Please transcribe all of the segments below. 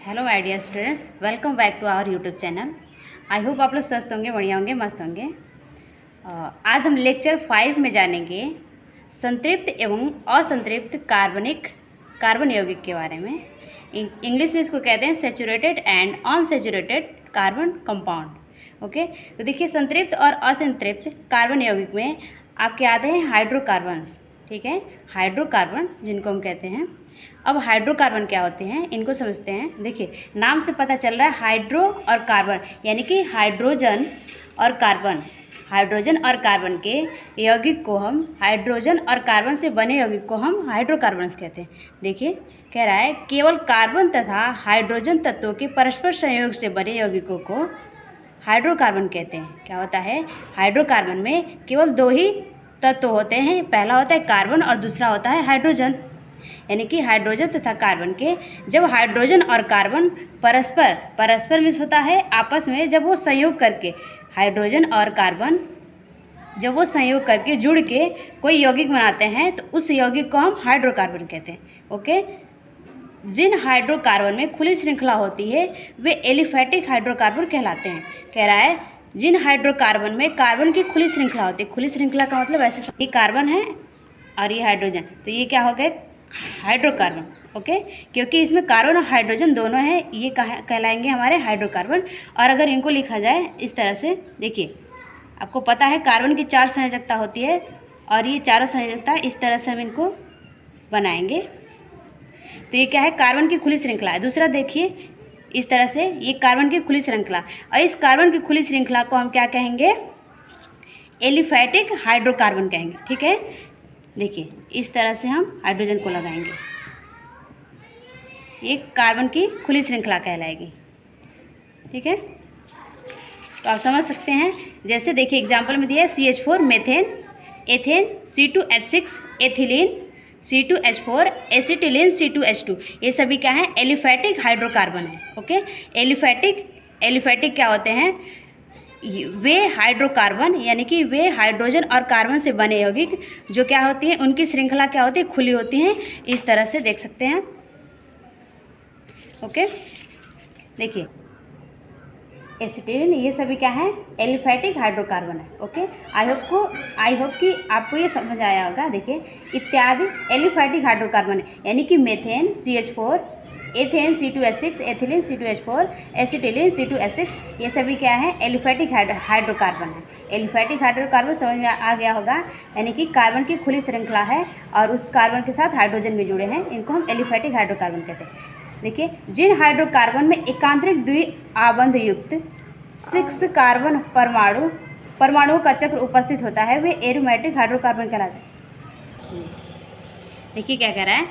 Hello my dear students, welcome back to our YouTube channel. I hope आप लोग स्वस्थ होंगे, बढ़िया होंगे, मस्त होंगे। आज हम लेक्चर 5 में जानेंगे संतृप्त एवं असंतृप्त कार्बन यौगिक के बारे में। इंग्लिश में इसको कहते हैं saturated and unsaturated carbon compound. Okay, तो देखिए संतृप्त और असंतृप्त कार्बन यौगिक में आपके आते हैं हाइड्रोकार्बन्स। ठीक है, हाइड्रोकार्बन जिनको हम कहते हैं। अब हाइड्रोकार्बन क्या होते हैं इनको समझते हैं। देखिए नाम से पता चल रहा है हाइड्रो और कार्बन, यानी कि हाइड्रोजन और कार्बन के यौगिक को हम हाइड्रोजन और कार्बन से बने यौगिक को हम हाइड्रोकार्बन्स कहते हैं। देखिए कह रहा है केवल कार्बन तथा हाइड्रोजन तत्वों के परस्पर संयोग से बने यौगिकों को हाइड्रोकार्बन कहते हैं। क्या होता है, हाइड्रोकार्बन में केवल दो ही तत्व होते हैं, पहला होता है कार्बन और दूसरा होता है हाइड्रोजन। यानी कि हाइड्रोजन तथा कार्बन के जब हाइड्रोजन और कार्बन परस्पर मीन्स होता है आपस में, जब वो संयोग करके हाइड्रोजन और कार्बन जब वो संयोग करके जुड़ के कोई यौगिक बनाते हैं तो उस यौगिक को हम हाइड्रोकार्बन कहते हैं। ओके, जिन हाइड्रोकार्बन में खुली श्रृंखला होती है वे एलिफैटिक हाइड्रोकार्बन कहलाते हैं। कह रहा है जिन हाइड्रोकार्बन में कार्बन की खुली श्रृंखला होती है, खुली श्रृंखला का मतलब ऐसे ये कार्बन है और ये हाइड्रोजन, तो ये क्या हो गए हाइड्रोकार्बन। ओके, क्योंकि इसमें कार्बन और हाइड्रोजन दोनों है, ये कहलाएंगे हमारे हाइड्रोकार्बन। और अगर इनको लिखा जाए इस तरह से, देखिए आपको पता है कार्बन की 4 संयोजकता होती है और ये चारों संयोजकता इस तरह से हम इनको बनाएंगे। तो ये क्या है, कार्बन की खुली श्रृंखला है। दूसरा देखिए इस तरह से, ये कार्बन की खुली श्रृंखला, और इस कार्बन की खुली श्रृंखला को हम क्या कहेंगे, एलिफैटिक हाइड्रोकार्बन कहेंगे। ठीक है, देखिए इस तरह से हम हाइड्रोजन को लगाएंगे, ये कार्बन की खुली श्रृंखला कहलाएगी। ठीक है, तो आप समझ सकते हैं। जैसे देखिए एग्जांपल में दिया है CH4 methane, ethane, C2H6 ethylene, C2H4 acetylene, C2H2, ये सभी क्या है, एलिफैटिक हाइड्रोकार्बन है। ओके, एलिफैटिक क्या होते हैं, वे हाइड्रोकार्बन यानी कि वे हाइड्रोजन और कार्बन से बने यौगिक जो क्या होती हैं, उनकी श्रृंखला क्या होती है, खुली होती हैं। इस तरह से देख सकते हैं। ओके, देखिए एसिटिलीन, ये सभी क्या है, एलिफैटिक हाइड्रोकार्बन है। ओके, आई होप कि आपको ये समझ आया होगा। देखिए इत्यादि एलिफैटिक हाइड्रोकार्बन है, यानी कि methane CH4, ethane C2H6, ethylene C2H4, acetylene C2H6, ये सभी क्या है, एलिफैटिक हाइड्रोकार्बन है। एलिफैटिक हाइड्रोकार्बन समझ में आ गया होगा, यानी कि कार्बन की खुली श्रृंखला है और उस कार्बन के साथ हाइड्रोजन भी जुड़े हैं, इनको हम एलिफैटिक हाइड्रोकार्बन कहते हैं। देखिए जिन हाइड्रोकार्बन में एकांतरिक द्विआबंध युक्त 6 कार्बन परमाणुओं का चक्र उपस्थित होता है वे एरोमेटिक हाइड्रोकार्बन कहलाते हैं। देखिए क्या कह रहा है,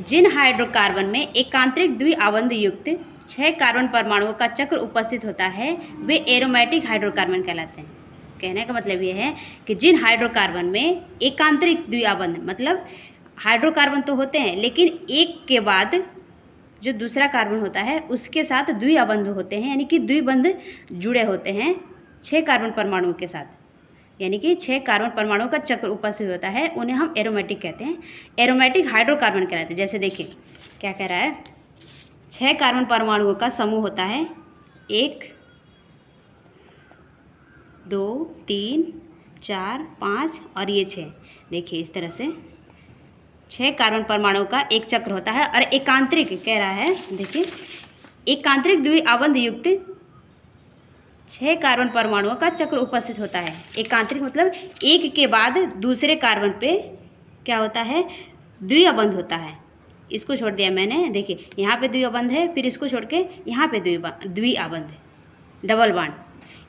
जिन हाइड्रोकार्बन में एकांतरिक द्विआबंध युक्त 6 कार्बन परमाणुओं का चक्र उपस्थित होता है वे एरोमेटिक हाइड्रोकार्बन कहलाते हैं। कहने का मतलब ये है कि जिन हाइड्रोकार्बन में एकांतरिक द्विआबंध, मतलब हाइड्रोकार्बन तो होते हैं लेकिन एक के बाद जो दूसरा कार्बन होता है उसके साथ द्विआबंध होते हैं, यानी कि द्विबंध जुड़े होते हैं 6 कार्बन परमाणुओं के साथ, यानी कि 6 कार्बन परमाणुओं का चक्र उपस्थित होता है, उन्हें हम एरोमेटिक कहते हैं, एरोमेटिक हाइड्रोकार्बन कहलाते हैं। जैसे देखिए क्या कह रहा है, 6 कार्बन परमाणुओं का समूह होता है, 1 2 3 4 5 और ये 6। देखिए इस तरह से 6 कार्बन परमाणुओं का एक चक्र होता है। और एकांतरिक कह रहा है, देखिए एकांतरिक द्विआबंध युक्त 6 कार्बन परमाणुओं का चक्र उपस्थित होता है। एकांतरिक मतलब एक के बाद दूसरे कार्बन पे क्या होता है, द्विआबंध होता है। इसको छोड़ दिया मैंने, देखिए यहाँ पे द्विआबंध है, फिर इसको छोड़ के यहाँ पे द्विआबंध है, डबल बॉन्ड,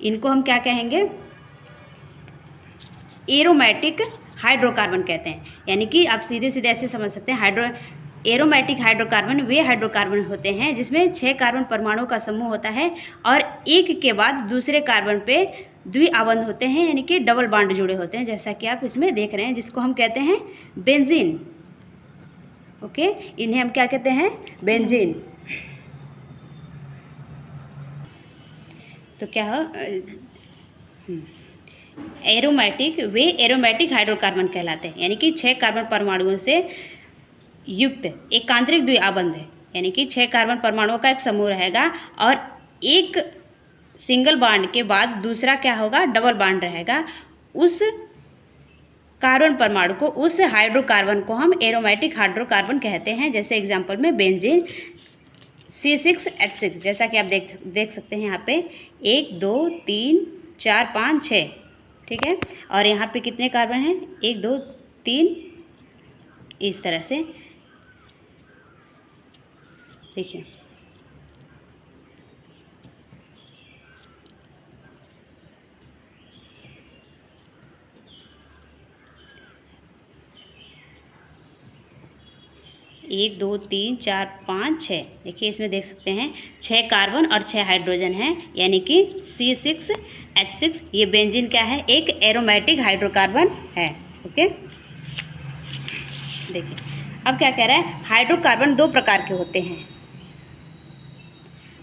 इनको हम क्या कहेंगे, एरोमेटिक हाइड्रोकार्बन कहते हैं। यानी कि आप सीधे सीधे ऐसे समझ सकते हैं, एरोमेटिक हाइड्रोकार्बन वे हाइड्रोकार्बन होते हैं जिसमें 6 कार्बन परमाणुओं का समूह होता है और एक के बाद दूसरे कार्बन पे द्विआबंध होते हैं, यानी कि डबल बॉन्ड जुड़े होते हैं, जैसा कि आप इसमें देख रहे हैं, जिसको हम कहते हैं बेंजीन। ओके, इन्हें हम क्या कहते हैं, बेंजीन। तो क्या हो, वे एरोमेटिक हाइड्रोकार्बन कहलाते हैं, यानी कि 6 कार्बन परमाणुओं से युक्त एकांतरिक द्विआबंध है। यानी कि 6 कार्बन परमाणुओं का एक समूह रहेगा और एक सिंगल बॉन्ड के बाद दूसरा क्या होगा, डबल बॉन्ड रहेगा। उस कार्बन परमाणु को, उस हाइड्रोकार्बन को हम एरोमेटिक हाइड्रोकार्बन कहते हैं। जैसे एग्जांपल में बेंजीन C6H6, जैसा कि आप देख सकते हैं यहाँ पे 1 2 3 4 5 6, ठीक है। और यहाँ पे कितने कार्बन हैं, 1 2 3, इस तरह से देखिए। एक 2 3 4 5 6, देखिए इसमें देख सकते हैं 6 कार्बन और 6 हाइड्रोजन हैं, यानी कि C6H6। ये बेंजीन क्या है, एक एरोमेटिक हाइड्रोकार्बन है। ओके, देखिए अब क्या कह रहा है, हाइड्रोकार्बन 2 प्रकार के होते हैं।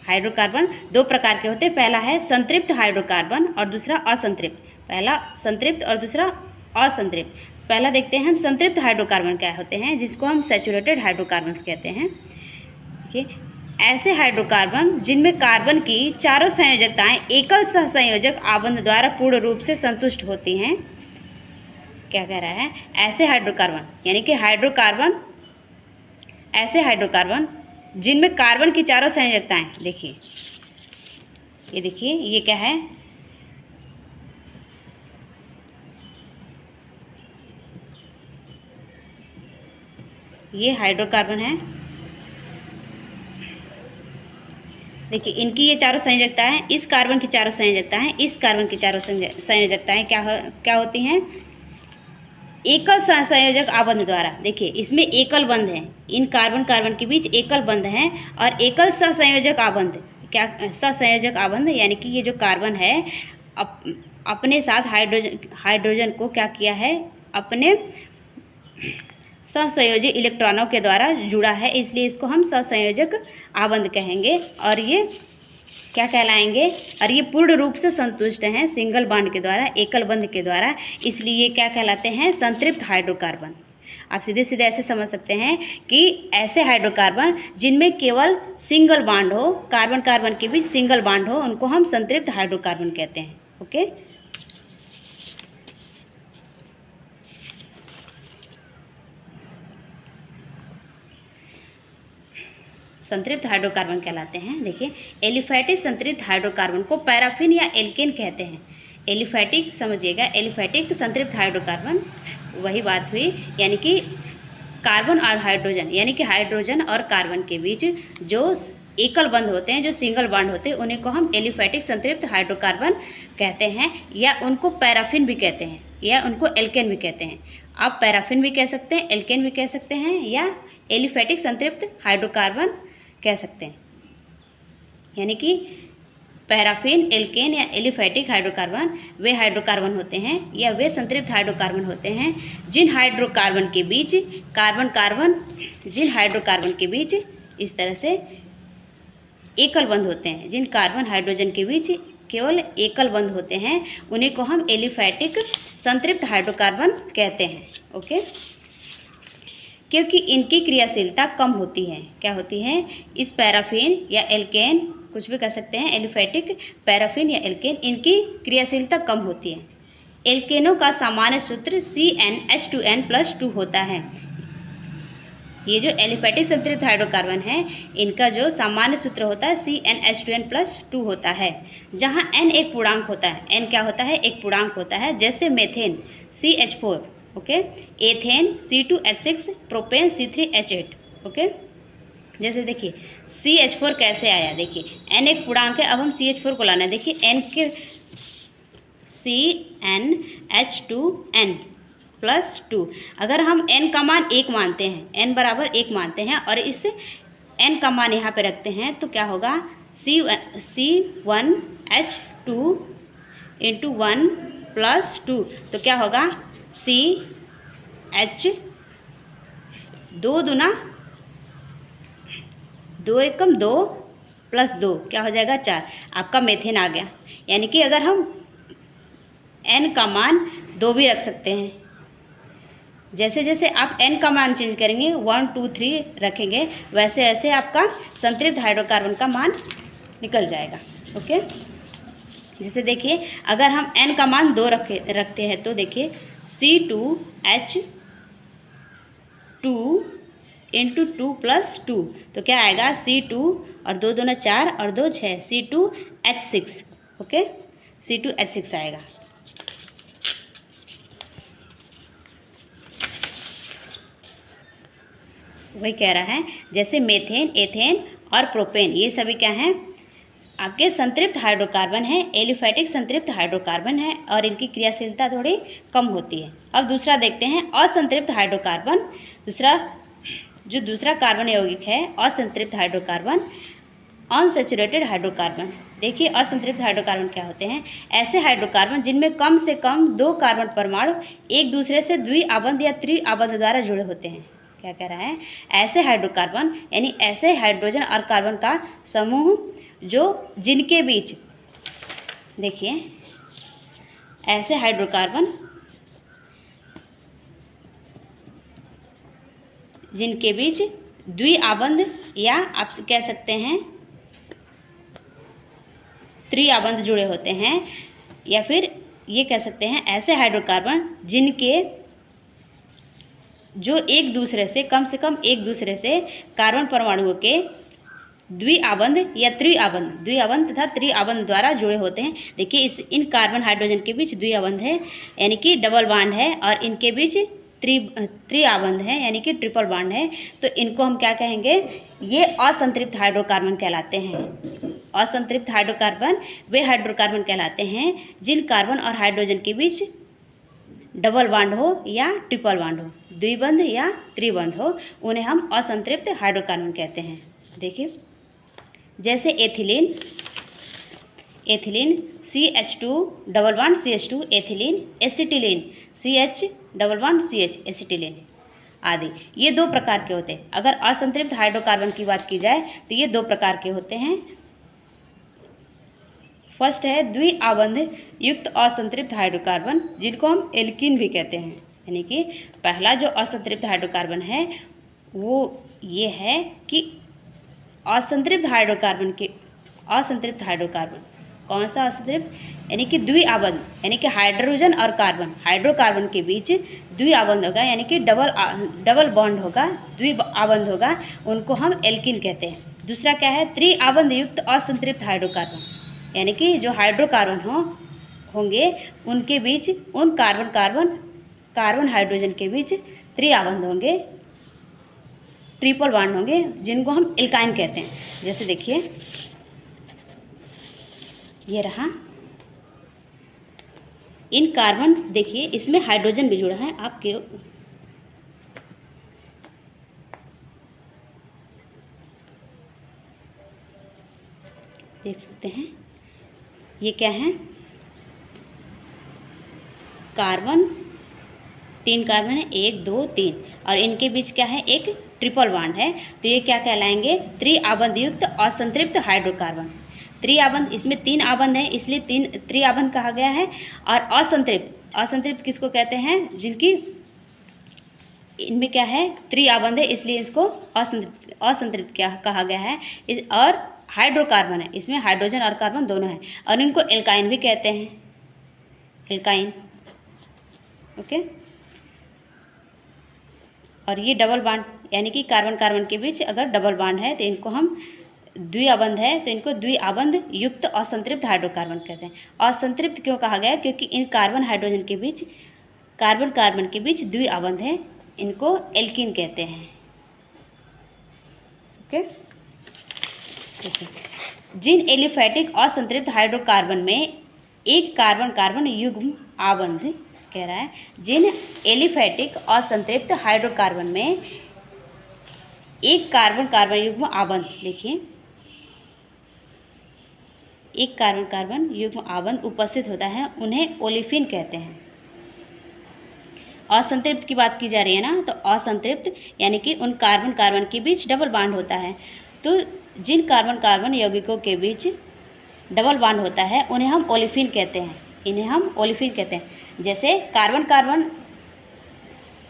हाइड्रोकार्बन 2 प्रकार के होते हैं। पहला है संतृप्त हाइड्रोकार्बन और दूसरा असंतृप्त। पहला संतृप्त और दूसरा असंतृप्त। पहला देखते हैं हम संतृप्त हाइड्रोकार्बन क्या होते हैं, जिसको हम सैचुरेटेड हाइड्रोकार्बन्स कहते हैं। ठीक है, ऐसे हाइड्रोकार्बन जिनमें कार्बन की चारों संयोजकताएं एकल सहसंयोजक आबंध द्वारा पूर्ण रूप से संतुष्ट होती हैं। क्या कह रहा है, ऐसे हाइड्रोकार्बन यानी कि ऐसे हाइड्रोकार्बन जिनमें कार्बन की चारों संयोजकताएं, देखिए ये क्या है, ये हाइड्रोकार्बन है। देखिए इनकी ये चारों संयोजकताएं, इस कार्बन की चारों संयोजकताएं, इस कार्बन की चारों संयोजकताएं क्या होती हैं, एकल सहसंयोजक आबंध द्वारा। देखिए इसमें एकल बंध है, इन कार्बन के बीच एकल बंध है। और एकल सहसंयोजक आबंध, क्या सहसंयोजक आबंध, यानी कि ये जो कार्बन है अपने साथ हाइड्रोजन को क्या किया है, अपने सहसंयोजी इलेक्ट्रॉनों के द्वारा जुड़ा है, इसलिए इसको हम सहसंयोजक आबंध कहेंगे। और ये क्या कहलाएंगे, और ये पूर्ण रूप से संतुष्ट हैं सिंगल बॉन्ड के द्वारा, एकल बंध के द्वारा, इसलिए ये क्या कहलाते हैं, संतृप्त हाइड्रोकार्बन। आप सीधे सीधे ऐसे समझ सकते हैं कि ऐसे हाइड्रोकार्बन जिनमें केवल सिंगल बॉन्ड हो, कार्बन कार्बन के बीच सिंगल बॉन्ड हो, उनको हम संतृप्त हाइड्रोकार्बन कहते हैं। ओके, संतृप्त हाइड्रोकार्बन कहलाते हैं। देखिए एलिफैटिक संतृप्त हाइड्रोकार्बन को पैराफिन या एल्केन कहते हैं। एलिफैटिक समझिएगा, एलिफैटिक संतृप्त हाइड्रोकार्बन वही बात हुई, यानी कि कार्बन और हाइड्रोजन, यानी कि हाइड्रोजन और कार्बन के बीच जो एकल बंध होते हैं, जो सिंगल बॉन्ड होते हैं, उन्हीं को हम एलिफैटिक संतृप्त हाइड्रोकार्बन कहते हैं, या उनको पैराफिन भी कहते हैं, या उनको एल्केन भी कहते हैं। आप पैराफिन भी कह सकते हैं, एल्केन भी कह सकते हैं, या एलिफैटिक संतृप्त हाइड्रोकार्बन कह सकते हैं। यानी कि पैराफिन, एल्केन या एलिफैटिक हाइड्रोकार्बन वे हाइड्रोकार्बन होते हैं, या वे संतृप्त हाइड्रोकार्बन होते हैं जिन हाइड्रोकार्बन के बीच जिन हाइड्रोकार्बन के बीच इस तरह से एकल बंध होते हैं, जिन कार्बन हाइड्रोजन के बीच केवल एकल बंध होते हैं, उन्हीं को हम एलिफैटिक संतृप्त हाइड्रोकार्बन कहते हैं। ओके, क्योंकि इनकी क्रियाशीलता कम होती है। क्या होती है, इस पैराफिन या एल्केन, कुछ भी कह सकते हैं, एलिफैटिक, पैराफिन या एल्केन, इनकी क्रियाशीलता कम होती है। एल्केनों का सामान्य सूत्र CnH2n+2 होता है। ये जो एलिफैटिक संतृप्त हाइड्रोकार्बन है, इनका जो सामान्य सूत्र होता है CnH2n+2 होता है, जहाँ n एक पूर्णांक होता है। n क्या होता है, एक पूर्णांक होता है। जैसे methane CH4, okay, ethane C2H6, propane C3H8। Okay, जैसे देखिए CH4 कैसे आया, देखिए n एक पूर्णांक है, अब हम CH4 को लाना है। देखिए n के CnH2n+2, अगर हम n का मान 1 मानते हैं, n बराबर 1 मानते हैं, और इस n का मान यहाँ पे रखते हैं, तो क्या होगा, C1H2 × 1+2, तो क्या होगा, CH 2 दूना 2 एकम 2 + 2 क्या हो जाएगा, 4। आपका मेथेन आ गया। यानी कि अगर हम n का मान 2 भी रख सकते हैं, जैसे जैसे आप n का मान चेंज करेंगे 1 2 3 रखेंगे वैसे वैसे आपका संतृप्त हाइड्रोकार्बन का मान निकल जाएगा। ओके, जैसे देखिए अगर हम n का मान 2 रखते हैं तो देखिए C2H2 इंटू 2 + 2 तो क्या आएगा C2 और 2 दूना 4 और 2 6 C2H6। ओके, C2H6 आएगा। वही कह रहा है जैसे मेथेन, एथेन और प्रोपेन ये सभी क्या हैं, आपके संतृप्त हाइड्रोकार्बन है, एलिफैटिक संतृप्त हाइड्रोकार्बन है और इनकी क्रियाशीलता थोड़ी कम होती है। अब दूसरा देखते हैं असंतृप्त हाइड्रोकार्बन। दूसरा कार्बन यौगिक है असंतृप्त हाइड्रोकार्बन, अनसैचुरेटेड हाइड्रोकार्बन। देखिए असंतृप्त हाइड्रोकार्बन क्या होते हैं, ऐसे हाइड्रोकार्बन जिनमें कम से कम 2 कार्बन परमाणु एक दूसरे से द्विआबंध या त्रिआबंध द्वारा जुड़े होते हैं। क्या कह रहा है, ऐसे हाइड्रोकार्बन यानी ऐसे हाइड्रोजन और कार्बन का समूह जिनके बीच, देखिए ऐसे हाइड्रोकार्बन जिनके बीच द्विआबंध या आप कह सकते हैं त्रिआबंध जुड़े होते हैं, या फिर ये कह सकते हैं ऐसे हाइड्रोकार्बन जिनके एक दूसरे से कार्बन परमाणुओं के द्विआबंध या द्विआबंध तथा त्रिआबंध द्वारा जुड़े होते हैं। देखिए इन कार्बन हाइड्रोजन के बीच द्विआबंध है यानी कि डबल बॉन्ड है और इनके बीच त्रिआबंध है यानी कि ट्रिपल बॉन्ड है, तो इनको हम क्या कहेंगे, ये असंतृप्त हाइड्रोकार्बन कहलाते हैं। असंतृप्त हाइड्रोकार्बन वे हाइड्रोकार्बन कहलाते हैं जिन कार्बन और हाइड्रोजन के बीच डबल बॉन्ड हो या ट्रिपल बॉन्ड हो, द्विबंध या त्रिबंध हो, उन्हें हम असंतृप्त हाइड्रोकार्बन कहते हैं। देखिए जैसे ethylene CH2 double bond CH2 ethylene, acetylene CH double bond CH acetylene आदि, ये 2 प्रकार के होते हैं। अगर असंतृप्त हाइड्रोकार्बन की बात की जाए तो ये 2 प्रकार के होते हैं। फर्स्ट है द्विआबंध युक्त असंतृप्त हाइड्रोकार्बन जिनको हम एल्कीन भी कहते हैं, यानी कि पहला जो असंतृप्त हाइड्रोकार्बन है वो ये है कि असंतृप्त हाइड्रोकार्बन कौन सा असंतृप्त, यानी कि द्विआबंध यानी कि हाइड्रोकार्बन के बीच द्विआबंध होगा यानी कि डबल बॉन्ड होगा, द्विआबंध होगा, उनको हम एल्कीन कहते हैं। दूसरा क्या है, त्रिआबंध युक्त असंतृप्त हाइड्रोकार्बन, यानी कि जो हाइड्रोकार्बन होंगे उनके बीच उन कार्बन हाइड्रोजन के बीच त्रिआबंध होंगे, ट्रिपल बॉन्ड होंगे, जिनको हम एल्काइन कहते हैं। जैसे देखिए ये रहा इन कार्बन, देखिए इसमें हाइड्रोजन भी जुड़ा है, आप देख सकते हैं ये क्या है, कार्बन 3 कार्बन है 1 2 3 और इनके बीच क्या है, एक ट्रिपल बॉन्ड है, तो ये क्या कहलाएंगे, त्रिआबंध युक्त असंतृप्त हाइड्रोकार्बन। त्रिआबंध, इसमें 3 आबंध है इसलिए त्रिआबंध कहा गया है। और असंतृप्त किसको कहते हैं, जिनकी इनमें क्या है, त्रिआबंध है इसलिए इसको असंतृप्त क्या कहा गया है। और हाइड्रोकार्बन है, इसमें हाइड्रोजन और कार्बन दोनों हैं और इनको एल्काइन भी कहते हैं, एल्काइन। ओके, और ये डबल बॉन्ड यानी कि कार्बन के बीच अगर डबल बॉन्ड है तो इनको हम द्विआबंध है तो इनको द्विआबंध युक्त असंतृप्त हाइड्रोकार्बन कहते हैं। असंतृप्त क्यों कहा गया, क्योंकि इन कार्बन के बीच द्विआबंध है, इनको एल्कीन कहते हैं। ओके, जिन एलिफैटिक असंतृप्त हाइड्रोकार्बन में एक कार्बन युग्म आबंध, कह रहा है जिन एलिफैटिक असंतृप्त हाइड्रोकार्बन में एक कार्बन युग्म आबंध, देखिए एक कार्बन युग्म आबंध उपस्थित होता है उन्हें ओलिफिन कहते हैं। असंतृप्त की बात की जा रही है ना, तो असंतृप्त यानी कि उन कार्बन के बीच डबल बॉन्ड होता है, तो जिन कार्बन यौगिकों के बीच डबल बॉन्ड होता है उन्हें हम ओलिफिन कहते हैं, इन्हें हम ओलिफिन कहते हैं। जैसे कार्बन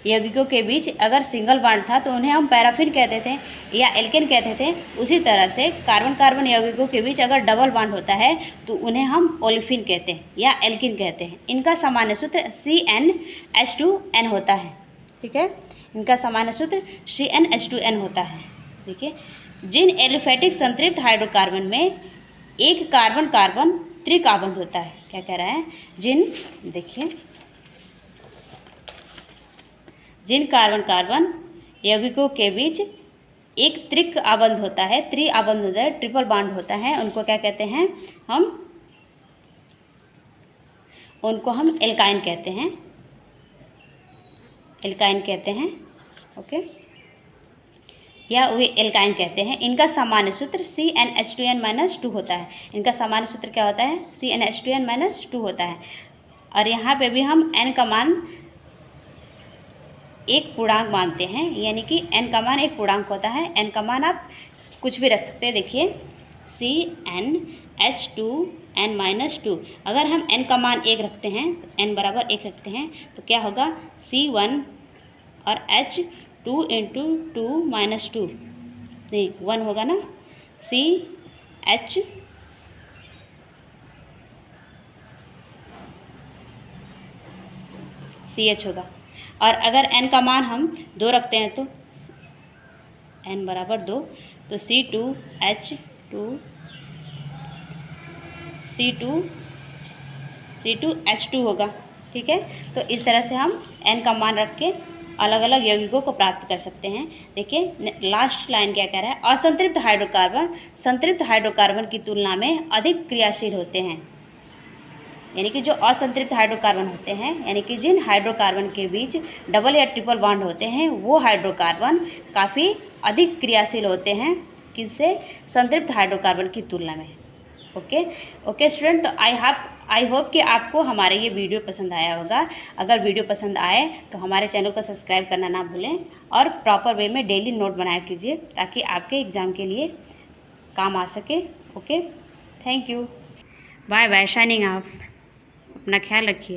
यौगिकों के बीच अगर सिंगल बॉन्ड था तो उन्हें हम पैराफिन कहते थे या एल्केन कहते थे। उसी तरह से कार्बन कार्बन यौगिकों के बीच अगर डबल बॉन्ड होता है तो उन्हें हम ओलेफिन कहते हैं या एल्किन कहते हैं। इनका सामान्य सूत्र CnH2n होता है। ठीक है, इनका सामान्य सूत्र CnH2n होता है। देखिए, जिन एलिफेटिक संतृप्त हाइड्रोकार्बन में एक कार्बन कार्बन त्रिकाबंध होता है। क्या कह रहा है? देखिए, जिन कार्बन कार्बन यौगिकों के बीच एक त्रिक आबंध होता है, त्रिआबंध होता है, ट्रिपल बॉन्ड होता है, उनको क्या कहते हैं? उनको हम एल्काइन कहते हैं। एल्काइन कहते हैं। ओके, या वे एल्काइन कहते हैं। इनका सामान्य सूत्र CnH2n-2 होता है। इनका सामान्य सूत्र क्या होता है? CnH2n-2 होता है। और यहाँ पे भी हम n का मान एक पूर्णांक मानते हैं, यानी कि n का मान एक पूर्णांक होता है। n का मान आप कुछ भी रख सकते हैं। देखिए, CnH2n-2, अगर हम n का मान 1 रखते हैं, n बराबर 1 रखते हैं, तो क्या होगा? C1 और H2 × 2 - 2 नहीं 1 होगा ना, CH होगा। और अगर n का मान हम 2 रखते हैं तो n बराबर 2, तो C2H2 होगा। ठीक है, तो इस तरह से हम n का मान रख के अलग अलग यौगिकों को प्राप्त कर सकते हैं। देखिए, लास्ट लाइन क्या कह रहा है? असंतृप्त हाइड्रोकार्बन संतृप्त हाइड्रोकार्बन की तुलना में अधिक क्रियाशील होते हैं। यानी कि जो असंतृप्त हाइड्रोकार्बन होते हैं, यानी कि जिन हाइड्रोकार्बन के बीच डबल या ट्रिपल बॉन्ड होते हैं, वो हाइड्रोकार्बन काफ़ी अधिक क्रियाशील होते हैं। किससे? संतृप्त हाइड्रोकार्बन की तुलना में। ओके स्टूडेंट, तो आई होप कि आपको हमारा ये वीडियो पसंद आया होगा। अगर वीडियो पसंद आए तो हमारे चैनल को सब्सक्राइब करना ना भूलें और प्रॉपर वे में डेली नोट बनाया कीजिए, ताकि आपके एग्ज़ाम के लिए काम आ सके। Okay, thank you, bye bye, signing off. अपना ख्याल रखिए।